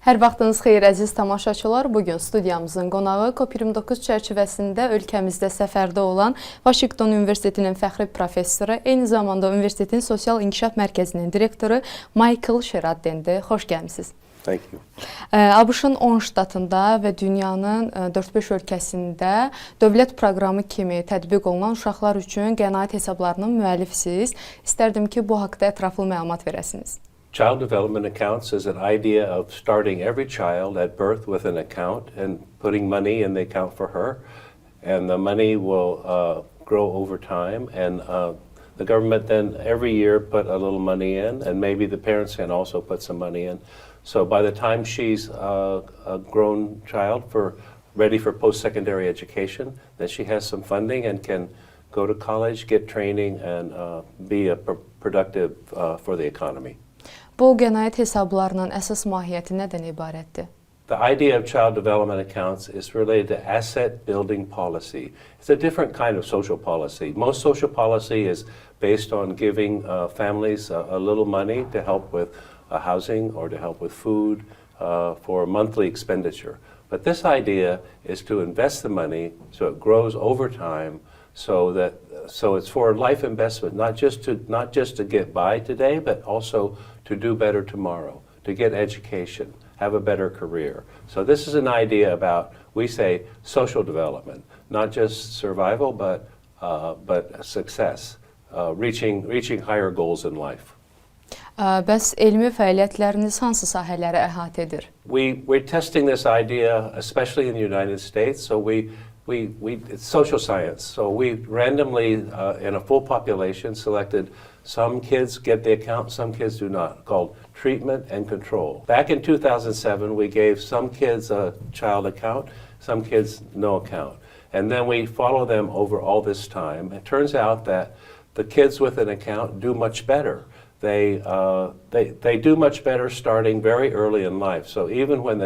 Hər vaxtınız xeyir əziz tamaşaçılar. Bugün studiyamızın qonağı COP29 çərçivəsində ölkəmizdə səfərdə olan Vaşinqton Universitetinin fəxri professoru, eyni zamanda Universitetin Sosial İnkişaf Mərkəzinin direktoru Maykl Şeraddenindir. Xoş gəlmisiniz. Thank you. ABŞ-ın 10 ştatında və dünyanın 4-5 ölkəsində dövlət proqramı kimi tətbiq olunan uşaqlar üçün qənaət hesablarının müəllifsiniz. İstərdim ki, bu haqda ətraflı məlumat verəsiniz. Child development accounts is an idea of starting every child at birth with an account and putting money in the account for her. And the money will grow over time. And the government then every year put a little money in, and maybe the parents can also put some money in. So by the time she's a grown child ready for post-secondary education, then she has some funding and can go to college, get training, and be productive for the economy. Bu qənaət hesablarının əsas mahiyyəti nədən ibarətdir? The idea of child development accounts is related to asset building policy. It's a different kind of social policy. Most social policy is based on giving families a little money to help with housing or to help with food for monthly expenditure. But this idea is to invest the money so it grows over time, so it's for life investment, not just to get by today, but also to do better tomorrow, to get education, have a better career. So this is an idea about, we say, social development, not just survival, but success, reaching higher goals in life. Bəs elmi fəaliyyətləriniz hansı sahələri əhatə edir? We're testing this idea, especially in the United States. So it's social science. So we randomly, in a full population, selected some kids get the account, some kids do not, called treatment and control. Back in 2007, we gave some kids a child account, some kids no account. And then we follow them over all this time. It turns out that the kids with an account do much better. They do much better starting very early in life. So even when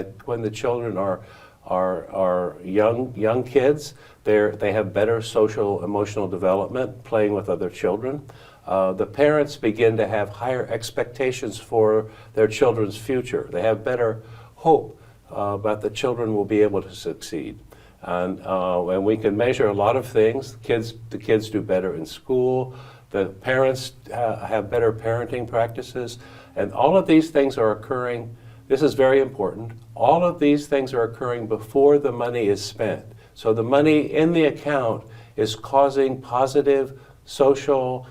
the children are young kids, they have better social emotional development, playing with other children. The parents begin to have higher expectations for their children's future. They have better hope that the children will be able to succeed. And we can measure a lot of things. The kids do better in school. The parents have better parenting practices. And all of these things are occurring. This is very important. All of these things are occurring before the money is spent. So the money in the account is causing positive social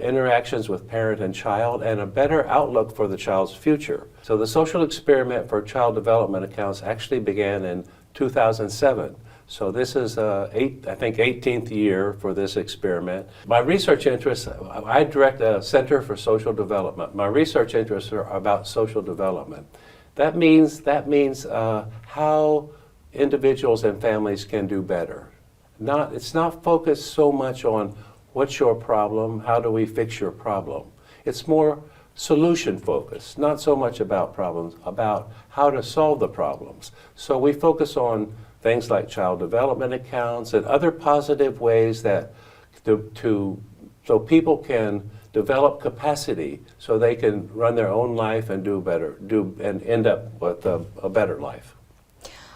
interactions with parent and child and a better outlook for the child's future. So the social experiment for child development accounts actually began in 2007. So this is, I think, 18th year for this experiment. My research interests, I direct a Center for Social Development. My research interests are about social development. That means how individuals and families can do better. It's not focused so much on what's your problem, how do we fix your problem. It's more solution focused, not so much about problems, about how to solve the problems. So we focus on things like child development accounts and other positive ways that so people can develop capacity so they can run their own life and and end up with a better life.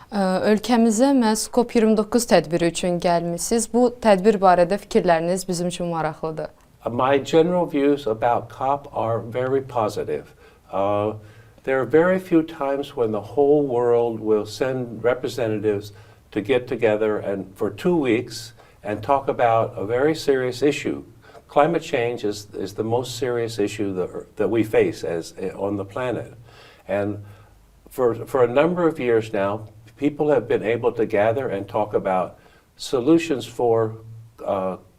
Ölkəmizə məhz COP29 tədbiri üçün gəlmisiniz. Bu tədbir barədə fikirləriniz bizim üçün maraqlıdır. My general views about COP are very positive. There are very few times when the whole world will send representatives to get together and for 2 weeks and talk about a very serious issue. Climate change is the most serious issue that we face on the planet. And for a number of years now, people have been able to gather and talk about solutions for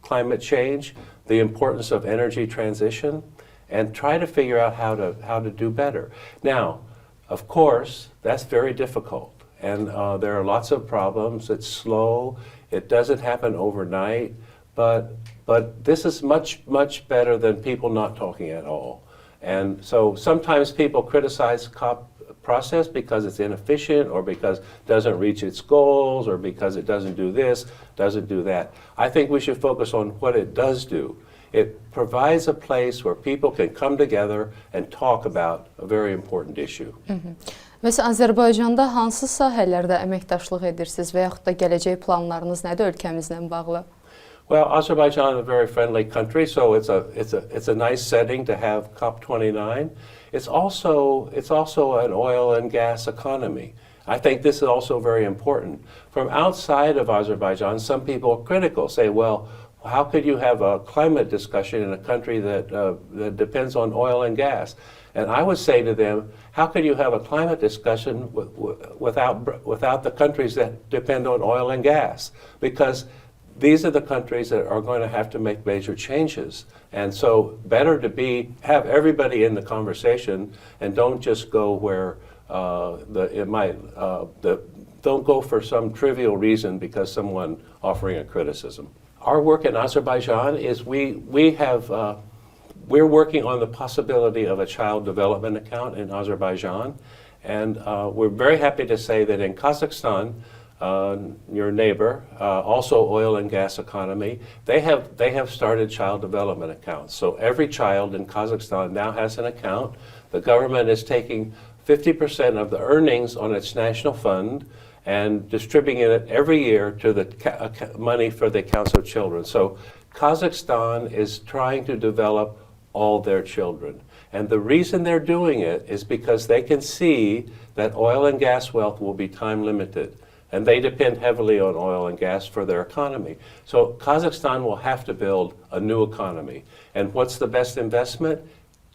climate change, the importance of energy transition, and try to figure out how to do better. Now, of course, that's very difficult, and there are lots of problems. It's slow. It doesn't happen overnight, but this is much better than people not talking at all. And so sometimes people criticize COP process because it's inefficient or because it doesn't reach its goals or because it doesn't do this, doesn't do that. I think we should focus on what it does do. It provides a place where people can come together and talk about a very important issue. Məsələn, Azərbaycanda hansı sahələrdə əməkdaşlıq edirsiniz və yaxud da gələcək planlarınız nədir ölkəmizlə bağlı? Well, Azerbaijan is a very friendly country, so it's a nice setting to have COP29. It's also an oil and gas economy. I think this is also very important. From outside of Azerbaijan, some people are critical, say, well, how could you have a climate discussion in a country that depends on oil and gas? And I would say to them, how could you have a climate discussion without the countries that depend on oil and gas? Because these are the countries that are going to have to make major changes. And so better to have everybody in the conversation and don't just go where don't go for some trivial reason because someone offering a criticism. Our work in Azerbaijan is we're working on the possibility of a child development account in Azerbaijan, and we're very happy to say that in Kazakhstan, your neighbor, also oil and gas economy, they have started child development accounts. So every child in Kazakhstan now has an account. The government is taking 50% of the earnings on its national fund and distributing it every year to the money for the accounts of children. So Kazakhstan is trying to develop all their children. And the reason they're doing it is because they can see that oil and gas wealth will be time limited. And they depend heavily on oil and gas for their economy. So Kazakhstan will have to build a new economy. And what's the best investment?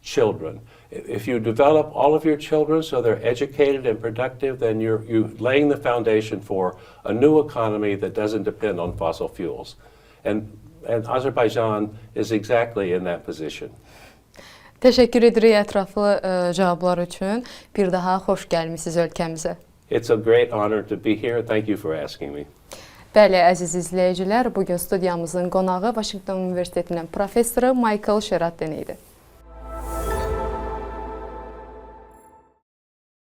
Children. If you develop all of your children so they're educated and productive, then you're laying the foundation for a new economy that doesn't depend on fossil fuels. And Azerbaijan is exactly in that position. Təşəkkür edirik ətraflı cavablar üçün. Bir daha xoş gəlmisiniz ölkəmizə. It's a great honor to be here. Thank you for asking me. Bəli, əziz izləyicilər, bugün studiyamızın qonağı Vaşinqton Universitetinin professoru Maykl Şeradden idi.